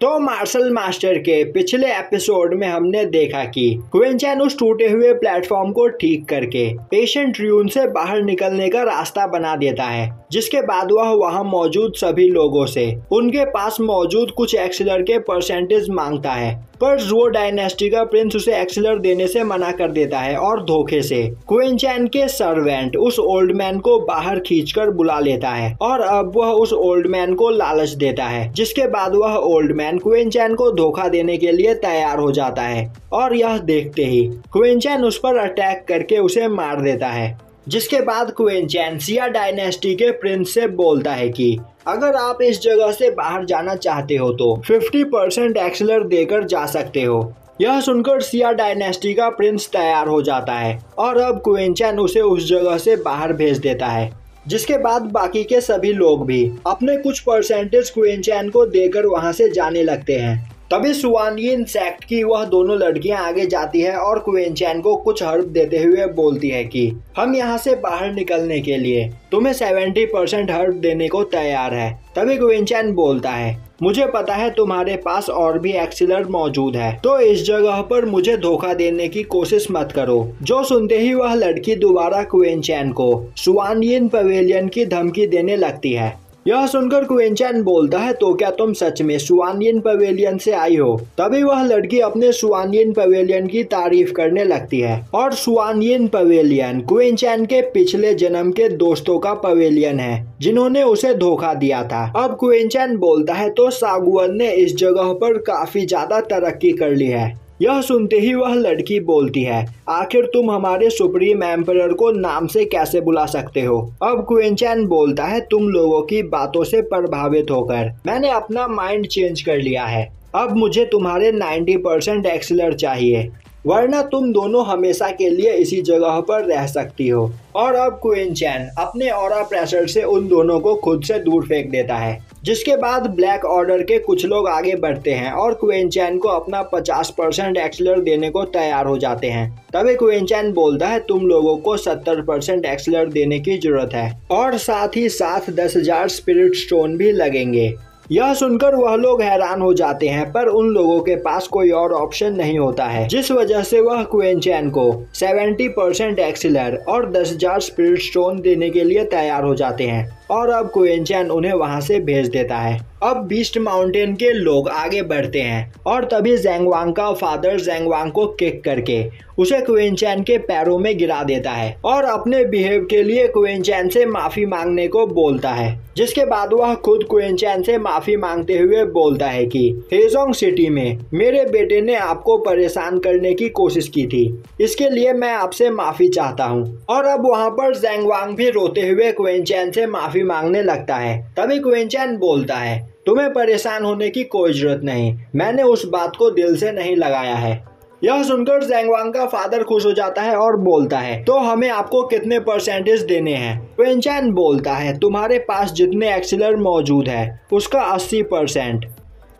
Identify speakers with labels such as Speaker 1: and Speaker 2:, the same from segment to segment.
Speaker 1: तो martial master के पिछले एपिसोड में हमने देखा कि क्वीन चैन उस टूटे हुए प्लेटफॉर्म को ठीक करके पेशेंट र्यून से बाहर निकलने का रास्ता बना देता है, जिसके बाद वह वहां मौजूद सभी लोगों से उनके पास मौजूद कुछ एक्सेलर के परसेंटेज मांगता है। पर जुओ डायनेस्टी का प्रिंस उसे एक्सेलर देने से मना कर देता है और धोखे से क्वीन चैन के सर्वेंट उस ओल्ड मैन को बाहर खींचकर बुला लेता है और अब वह उस ओल्ड मैन को लालच देता है, जिसके बाद वह ओल्ड मैन क्वीन चैन को धोखा देने के लिए तैयार हो जाता है और यह देखते ही क्वीन चैन उस पर अटैक करके उसे मार देता है। जिसके बाद क्वीन चैन सिया डायनेस्टी के प्रिंस से बोलता है कि अगर आप इस जगह से बाहर जाना चाहते हो तो 50% एक्सेलर देकर जा सकते हो। यह सुनकर सिया डायनेस्टी का प्रिंस तैयार हो जाता है और अब क्वीन चैन उसे उस जगह से बाहर भेज देता है। जिसके बाद बाकी के सभी लोग भी अपने कुछ परसेंटेज क्वीन चैन को देकर वहां से जाने लगते हैं। तभी सुआन यिन सेक्ट की वह दोनों लड़कियां आगे जाती है और क्वीन चैन को कुछ हर्ब देते हुए बोलती है कि हम यहाँ से बाहर निकलने के लिए तुम्हें 70% हर्ब देने को तैयार है। तभी क्वीन चैन बोलता है मुझे पता है तुम्हारे पास और भी एक्सेलर मौजूद है, तो इस जगह पर मुझे धोखा देने की कोशिश मत करो। जो सुनते ही वह लड़की दोबारा क्वीन चैन को सुआन यिन पवेलियन की धमकी देने लगती है। यह सुनकर क्वीन चैन बोलता है तो क्या तुम सच में सुआन यिन पवेलियन से आई हो? तभी वह लड़की अपने सुआन यिन पवेलियन की तारीफ करने लगती है और सुआन यिन पवेलियन क्वीन चैन के पिछले जन्म के दोस्तों का पवेलियन है जिन्होंने उसे धोखा दिया था। अब क्वीन चैन बोलता है तो सागुअन ने इस जगह पर काफी ज्यादा तरक्की कर ली है। यह सुनते ही वह लड़की बोलती है आखिर तुम हमारे सुप्रीम एम्परर को नाम से कैसे बुला सकते हो? अब क्वीन चैन बोलता है तुम लोगों की बातों से प्रभावित होकर मैंने अपना माइंड चेंज कर लिया है। अब मुझे तुम्हारे 90% एक्सेलर चाहिए, वरना तुम दोनों हमेशा के लिए इसी जगह पर रह सकती हो। और अब क्वीन चैन अपने ऑरा प्रेशर से उन दोनों को खुद से दूर फेंक देता है। जिसके बाद ब्लैक ऑर्डर के कुछ लोग आगे बढ़ते हैं और क्वीन चैन को अपना 50% एक्सेलर देने को तैयार हो जाते हैं। तभी क्वीन चैन बोलता है तुम लोगों को 70% एक्सेलर देने की जरूरत है और साथ ही साथ 10,000 स्पिरिट स्टोन भी लगेंगे। यह सुनकर वह लोग हैरान हो जाते हैं, पर उन लोगों के पास कोई और ऑप्शन नहीं होता है, जिस वजह से वह क्वीन चैन को 70% एक्सेलर और 10,000 स्पिरिट स्टोन देने के लिए तैयार हो जाते हैं और अब क्वीन चैन उन्हें वहां से भेज देता है। अब बीस्ट माउंटेन के लोग आगे बढ़ते हैं और तभी ज़ेंग वांग का फादर ज़ेंग वांग को किक करके उसे क्वीन चैन के पैरों में गिरा देता है और अपने बिहेव के लिए क्वीन चैन से माफी मांगने को बोलता है। जिसके बाद वह खुद क्वीन चैन से माफी मांगते हुए बोलता है कि हेजोंग सिटी में मेरे बेटे ने आपको परेशान करने की कोशिश की थी, इसके लिए मैं आपसे माफी चाहता हूँ। और अब वहाँ पर ज़ेंग वांग भी रोते हुए क्वीन चैन से माफी मांगने लगता है। तभी क्वीन चैन बोलता है तुम्हें परेशान होने की कोई जरूरत नहीं, मैंने उस बात को दिल से नहीं लगाया है। यह सुनकर ज़ेंग वांग का फादर खुश हो जाता है और बोलता है तो हमें आपको कितने परसेंटेज देने हैं? क्वीन चैन बोलता है तुम्हारे पास जितने एक्सेलर मौजूद है उसका 80%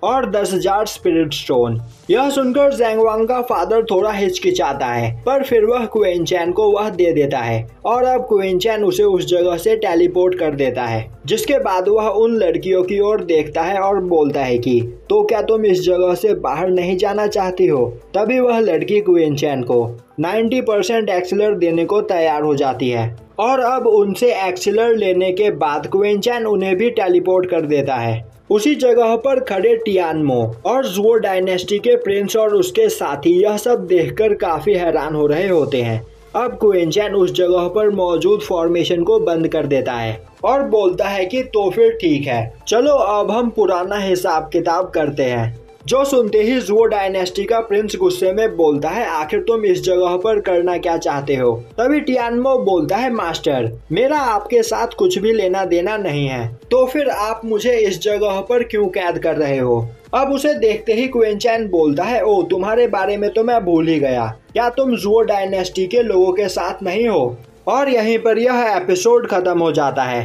Speaker 1: और 10,000 स्पिरिट स्टोन। यह सुनकर ज़ेंग वांग का फादर थोड़ा हिचकिचाता है, पर फिर वह क्वीन चैन को वह दे देता है और अब क्वीन चैन उसे उस जगह से टेलीपोर्ट कर देता है। जिसके बाद वह उन लड़कियों की ओर देखता है और बोलता है कि तो क्या तुम इस जगह से बाहर नहीं जाना चाहती हो? तभी वह लड़की क्वीन चैन को 90% एक्सेलर देने को तैयार हो जाती है और अब उनसे एक्सेलर लेने के बाद क्वीन चैन उन्हें भी टेलीपोर्ट कर देता है। उसी जगह पर खड़े टियानमो और जुओ डायनेस्टी के प्रिंस और उसके साथी यह सब देखकर काफी हैरान हो रहे होते हैं। अब क्वीन चैन उस जगह पर मौजूद फॉर्मेशन को बंद कर देता है और बोलता है कि तो फिर ठीक है, चलो अब हम पुराना हिसाब किताब करते हैं। जो सुनते ही जुओ डायनेस्टी का प्रिंस गुस्से में बोलता है आखिर तुम इस जगह पर करना क्या चाहते हो? तभी टियानमो बोलता है मास्टर मेरा आपके साथ कुछ भी लेना देना नहीं है, तो फिर आप मुझे इस जगह पर क्यों कैद कर रहे हो? अब उसे देखते ही क्वीन चैन बोलता है ओ तुम्हारे बारे में तो मैं भूल ही गया, क्या तुम जुओ डायनेस्टी के लोगों के साथ नहीं हो? और यहीं पर यह एपिसोड खत्म हो जाता है।